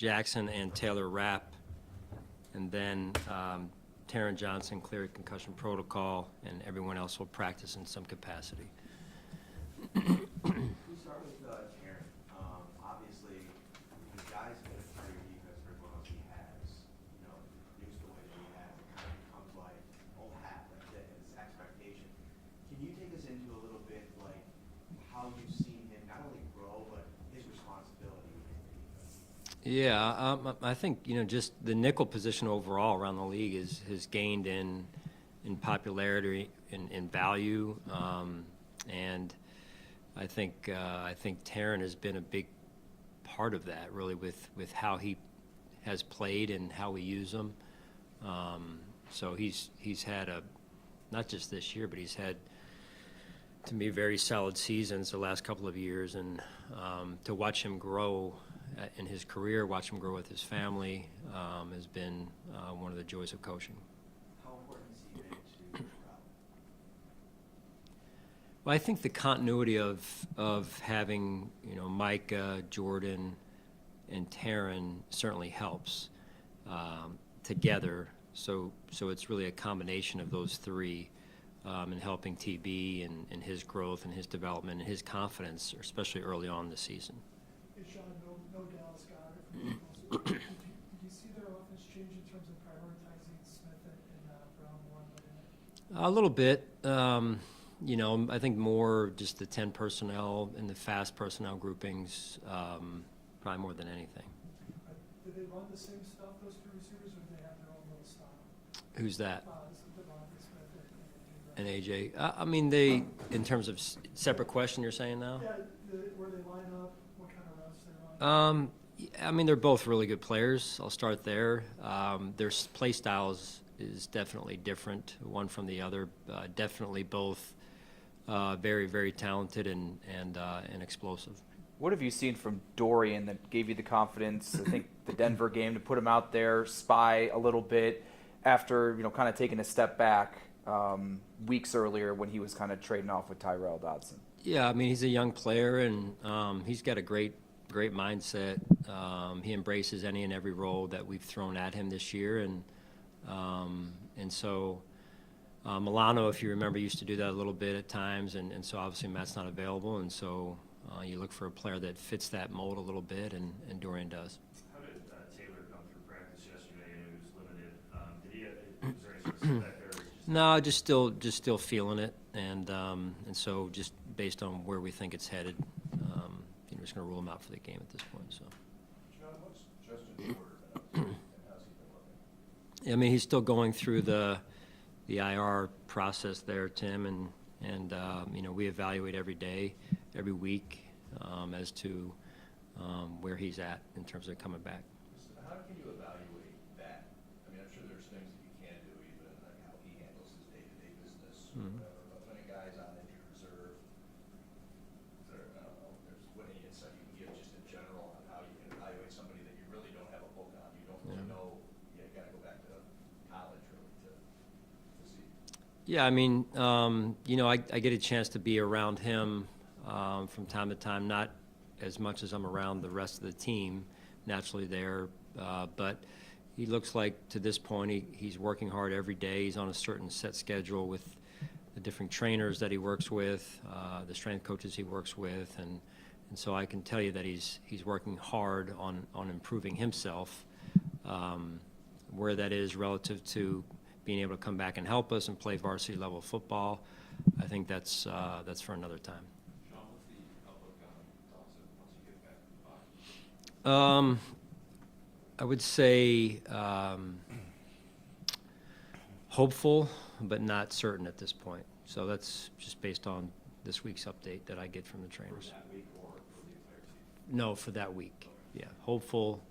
Jackson and Taylor Rapp, and then Taron Johnson cleared concussion protocol, and everyone else will practice in some capacity. We start with Taron. Obviously, the guy's been a part of your defense for as long as he has. You know, used the way that he has, it kind of becomes like old hat, like this expectation. Can you take us into a little bit like how you've seen him not only grow but his responsibility within the defense? Yeah, I think just the nickel position overall around the league has gained in popularity, in value, and I think Taron has been a big part of that, really, with how he has played and how we use him. So he's had not just this year, but he's had, to me, very solid seasons the last couple of years, and to watch him grow in his career, watch him grow with his family, has been one of the joys of coaching. How important has he been to Rob? Well, I think the continuity of having Micah, Jordan, and Taron certainly helps together. So it's really a combination of those three in helping TB and his growth and his development and his confidence, especially early on in the season. Hey, Sean, no Dallas Goddard from the Eagles. Did you see their offense change in terms of prioritizing Smith and Brown more? A little bit. I think more just the 10 personnel and the fast personnel groupings, probably more than anything. Did they run the same stuff, those two receivers, or did they have their own little style? Who's that? Smith And AJ. I mean, they, in terms of separate question you're saying now? Yeah, where they line up, what kind of routes they run? I mean, they're both really good players. I'll start there. Their play styles is definitely different, one from the other. Definitely both very, very talented and explosive. What have you seen from Dorian that gave you the confidence, I think, the Denver game, to put him out there, spy a little bit after, kind of taking a step back weeks earlier when he was kind of trading off with Tyrell Dodson? Yeah, I mean, he's a young player, and he's got a great mindset. He embraces any and every role that we've thrown at him this year, and so Milano, if you remember, used to do that a little bit at times, and so obviously Matt's not available, and so you look for a player that fits that mold a little bit, and Dorian does. How did Taylor come through practice yesterday? It was limited. Did he? Was there any sort of setback there? No, just still feeling it, and so just based on where we think it's headed, we're just going to rule him out for the game at this point. So. John, what's Justin Porter been up to, and how's he been looking? I mean, he's still going through the IR process there, Tim, and we evaluate every day, every week, as to where he's at in terms of coming back. How can you evaluate that? I mean, I'm sure there's things that you can do, even like how he handles his day-to-day business or whatever. But when a guy's on injured reserve, is there, I don't know, there's any insight you can give just in general on how you can evaluate somebody that you really don't have a book on. You don't really know. You got to go back to college really to see. Yeah, I mean, I get a chance to be around him from time to time, not as much as I'm around the rest of the team, naturally there, but he looks like to this point he's working hard every day. He's on a certain set schedule with the different trainers that he works with, the strength coaches he works with, and so I can tell you that he's working hard on improving himself. Where that is relative to being able to come back and help us and play varsity level football, I think that's for another time. Sean, what's the outlook on Dawson once you get back from the bye? I would say hopeful, but not certain at this point. So that's just based on this week's update that I get from the trainers. For that week or for the entire season? No, for that week. Yeah, hopeful,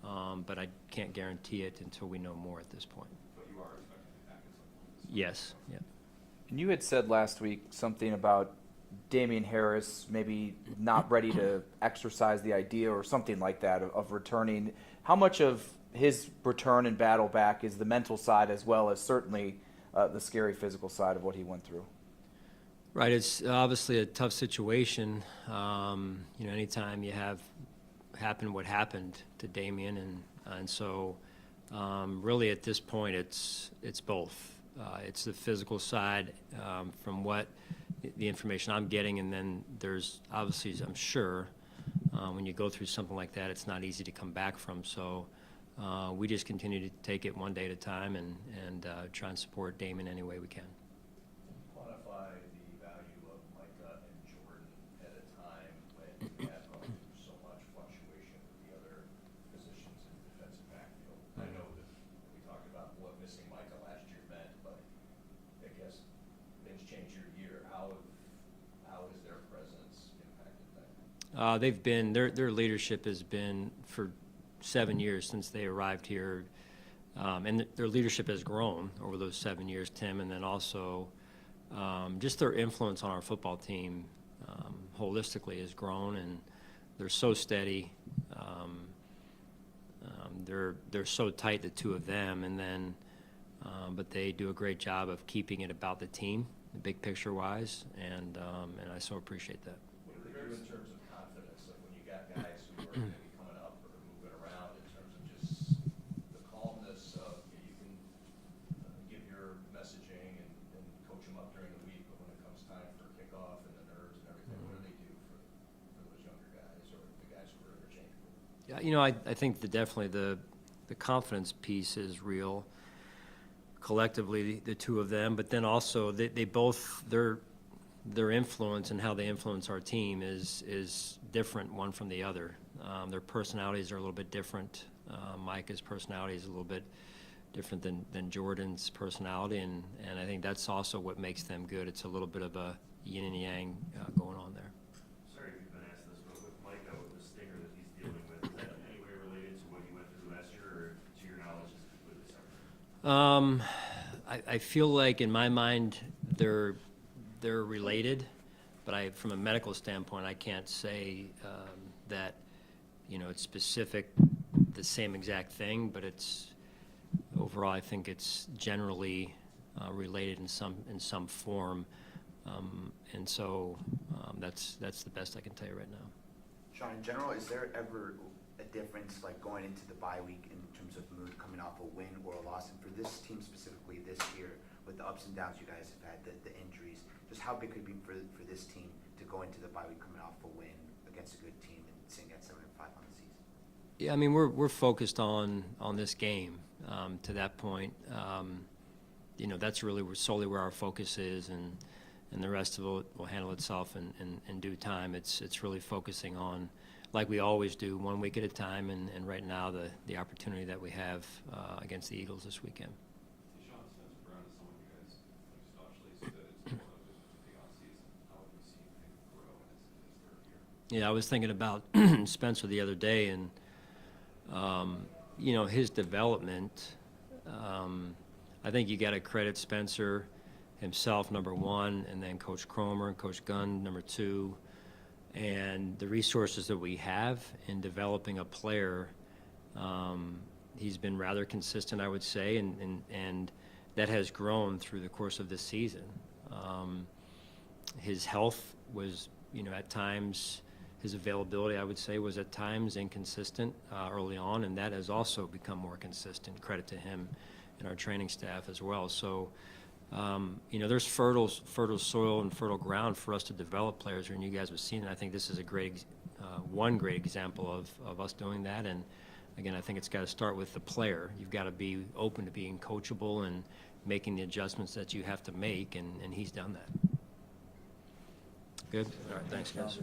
but I can't guarantee it until we know more at this point. But you are expecting to be back at some point? Yes, yeah. And you had said last week something about Damien Harris maybe not ready to exercise the idea or something like that of returning. How much of his return and battle back is the mental side as well as certainly the scary physical side of what he went through? Right, it's obviously a tough situation. Anytime you have happened what happened to Damien, and so really at this point it's both. It's the physical side from what the information I'm getting, and then there's obviously, I'm sure, when you go through something like that, it's not easy to come back from. So we just continue to take it one day at a time and try and support Damien any way we can. Quantify the value of Micah and Jordan at a time when you have gone through so much fluctuation with the other positions in the defensive backfield. I know that we talked about what missing Micah last year meant, but I guess things change year to year. How has their presence impacted that? They've been their leadership has been for 7 years since they arrived here, and their leadership has grown over those 7 years, Tim, and then also just their influence on our football team holistically has grown, and they're so steady. They're so tight, the two of them, and then but they do a great job of keeping it about the team, the big picture wise, and I so appreciate that. What do they do in terms of confidence, like when you got guys who are going to be coming up or moving around, in terms of just the calmness of you can give your messaging and coach them up during the week, but when it comes time for kickoff and the nerves and everything, what do they do for those younger guys or the guys who are interchangeable? Yeah, I think that definitely the confidence piece is real. Collectively, the two of them, but then also they both their influence and how they influence our team is different one from the other. Their personalities are a little bit different. Micah's personality is a little bit different than Jordan's personality, and I think that's also what makes them good. It's a little bit of a yin and yang going on there. Sorry if you've been asked this, but with Micah, with the stinger that he's dealing with, is that in any way related to what you went through last year, or to your knowledge is it completely separate? I feel like in my mind they're related, but from a medical standpoint, I can't say that it's specific, the same exact thing. But it's overall, I think it's generally related in some form, and so that's the best I can tell you right now. Sean, in general, is there ever a difference, like going into the bye week in terms of mood, coming off a win or a loss? And for this team specifically this year, with the ups and downs you guys have had, the injuries, just how big could it be for this team to go into the bye week coming off a win against a good team and sitting at 7-5 on the season? Yeah, I mean we're focused on this game to that point. That's really solely where our focus is, and the rest of it will handle itself in due time. It's really focusing on, like we always do, 1 week at a time, and right now the opportunity that we have against the Eagles this weekend. Sean, Spencer Brown is someone you guys especially said it's more of just the offseason. How have you seen him grow in his third year? Yeah, I was thinking about Spencer the other day, and his development. I think you got to credit Spencer himself, number one, and then Coach Cromer and Coach Gunn, number two, and the resources that we have in developing a player. He's been rather consistent, I would say, and that has grown through the course of this season. His health was, at times, his availability, I would say, was at times inconsistent early on, and that has also become more consistent. Credit to him and our training staff as well. So, there's fertile soil and fertile ground for us to develop players, and you guys have seen it. I think this is one great example of us doing that. And again, I think it's got to start with the player. You've got to be open to being coachable and making the adjustments that you have to make, and he's done that. Good. All right. Thanks, guys.